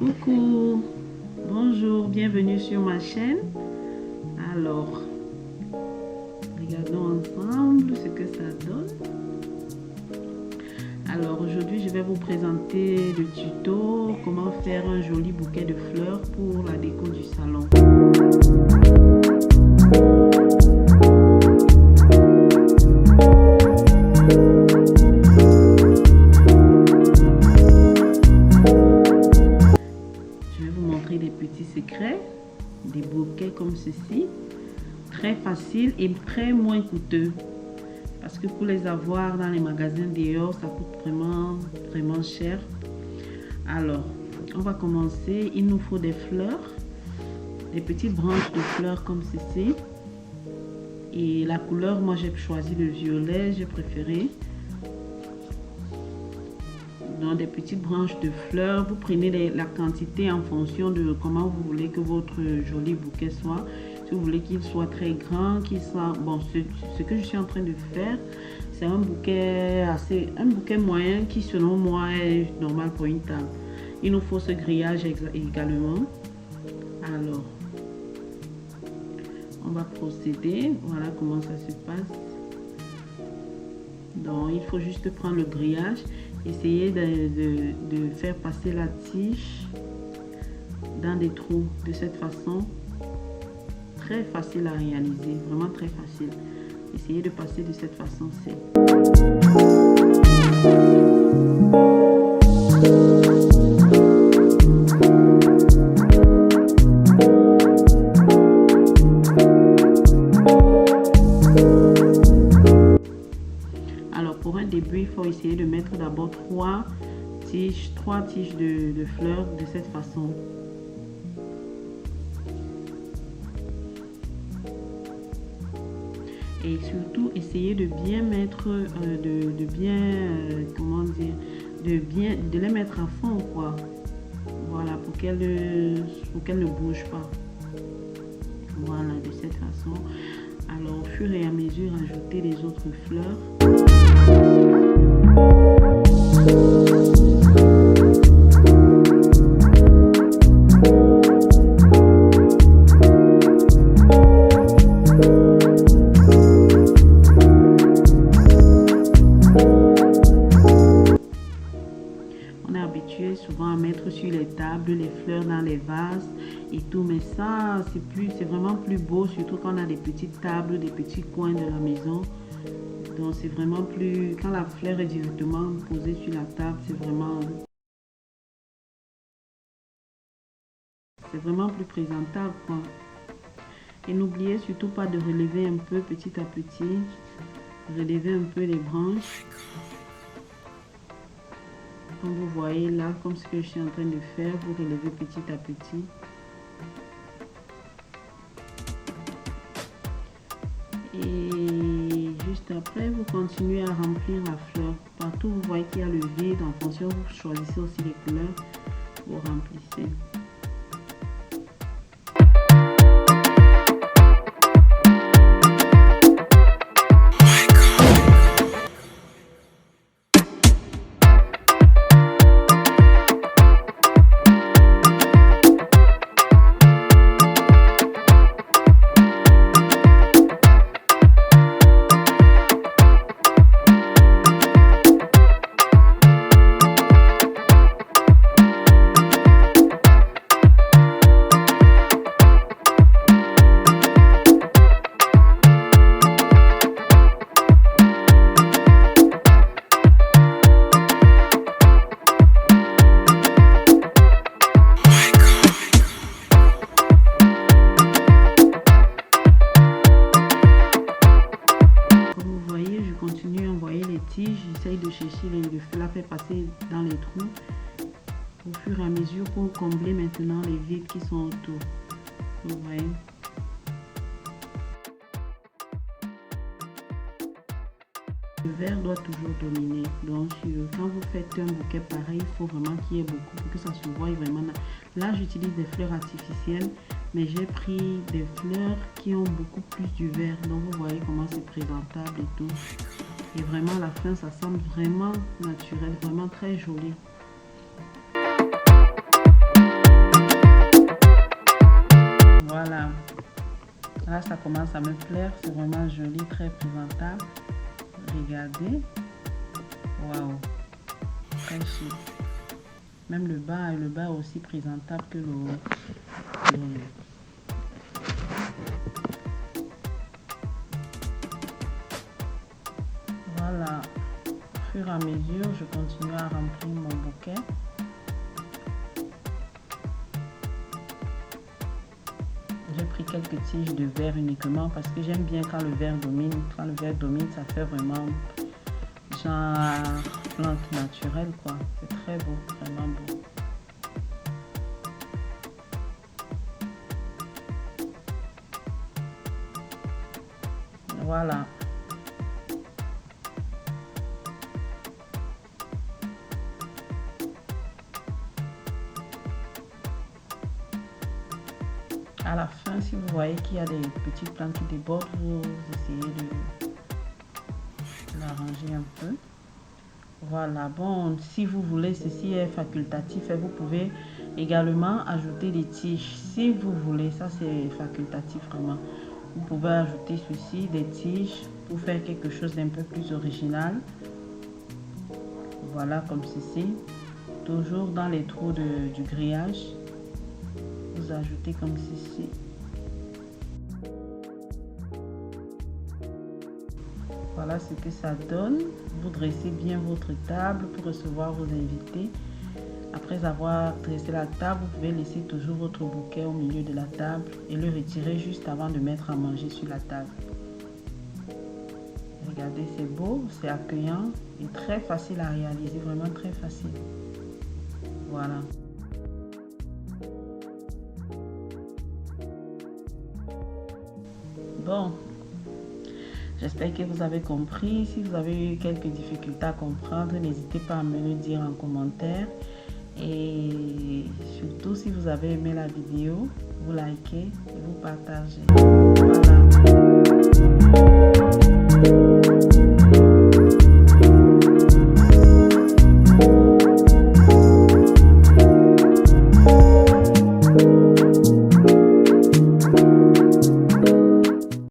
Coucou, bonjour, bienvenue sur ma chaîne. Alors, regardons ensemble ce que ça donne. Alors aujourd'hui, je vais vous présenter le tuto comment faire un joli bouquet de fleurs pour la déco du salon. Des petits secrets, des bouquets comme ceci, très facile et très moins coûteux, parce que pour les avoir dans les magasins dehors, ça coûte vraiment cher. Alors, on va commencer. Il nous faut des fleurs, des petites branches de fleurs comme ceci, et la couleur, moi j'ai choisi le violet, j'ai préféré. Dans des petites branches de fleurs, vous prenez la quantité en fonction de comment vous voulez que votre joli bouquet soit. Si vous voulez qu'il soit très grand, qu'il soit bon, ce que je suis en train de faire, c'est un bouquet moyen qui selon moi est normal pour une table. Il nous faut ce grillage également. Alors on va procéder. Voilà comment ça se passe. Donc il faut juste prendre le grillage, essayer de faire passer la tige dans des trous de cette façon. Très facile à réaliser, vraiment très facile. Essayez de passer de cette façon-ci. Pour un début, il faut essayer de mettre d'abord trois tiges de fleurs de cette façon. Et surtout, essayez de bien mettre, de les mettre à fond, quoi. Voilà, pour qu'elles ne bougent pas. Voilà, de cette façon. Alors, au fur et à mesure, ajoutez les autres fleurs. On est habitué souvent à mettre sur les tables les fleurs dans les vases et tout, mais ça c'est vraiment plus beau, surtout quand on a des petites tables, des petits coins de la maison. Donc c'est vraiment plus, quand la fleur est directement posée sur la table, c'est vraiment plus présentable, quoi. Et n'oubliez surtout pas de relever un peu petit à petit, relever un peu les branches. Comme vous voyez là, comme ce que je suis en train de faire, vous relevez petit à petit. Et juste après, vous continuez à remplir la fleur. Partout vous voyez qu'il y a le vide, en fonction vous choisissez aussi les couleurs, vous remplissez. J'essaye de chercher la faire passer dans les trous au fur et à mesure pour combler maintenant les vides qui sont autour. Vous voyez. Le vert doit toujours dominer. Donc quand vous faites un bouquet pareil, il faut vraiment qu'il y ait beaucoup pour que ça se voie vraiment. Là j'utilise des fleurs artificielles, mais j'ai pris des fleurs qui ont beaucoup plus du vert. Donc vous voyez comment c'est présentable et tout. Et vraiment à la fin ça semble vraiment naturel, vraiment très joli. Voilà. Là, ça commence à me plaire. C'est vraiment joli, très présentable. Regardez. Waouh. Très chic. Même le bas est aussi présentable que le haut. Voilà. Au fur et à mesure, je continue à remplir mon bouquet. J'ai pris quelques tiges de verre uniquement parce que j'aime bien quand le verre domine. Quand le verre domine, ça fait vraiment genre plante naturelle, quoi. C'est très beau, vraiment beau. Voilà. À la fin, si vous voyez qu'il y a des petites plantes qui débordent, vous essayez de l'arranger un peu. Voilà, bon, si vous voulez, ceci est facultatif et vous pouvez également ajouter des tiges. Si vous voulez, ça c'est facultatif vraiment. Vous pouvez ajouter ceci, des tiges, pour faire quelque chose d'un peu plus original. Voilà, comme ceci. Toujours dans les trous du grillage. Vous ajoutez comme ceci. Voilà ce que ça donne. Vous dressez bien votre table pour recevoir vos invités. Après avoir dressé la table, vous pouvez laisser toujours votre bouquet au milieu de la table et le retirer juste avant de mettre à manger sur la table. Regardez, c'est beau, c'est accueillant et très facile à réaliser, vraiment très facile. Voilà. Bon, j'espère que vous avez compris. Si vous avez eu quelques difficultés à comprendre, n'hésitez pas à me le dire en commentaire. Et surtout, si vous avez aimé la vidéo, vous likez et vous partagez. Voilà.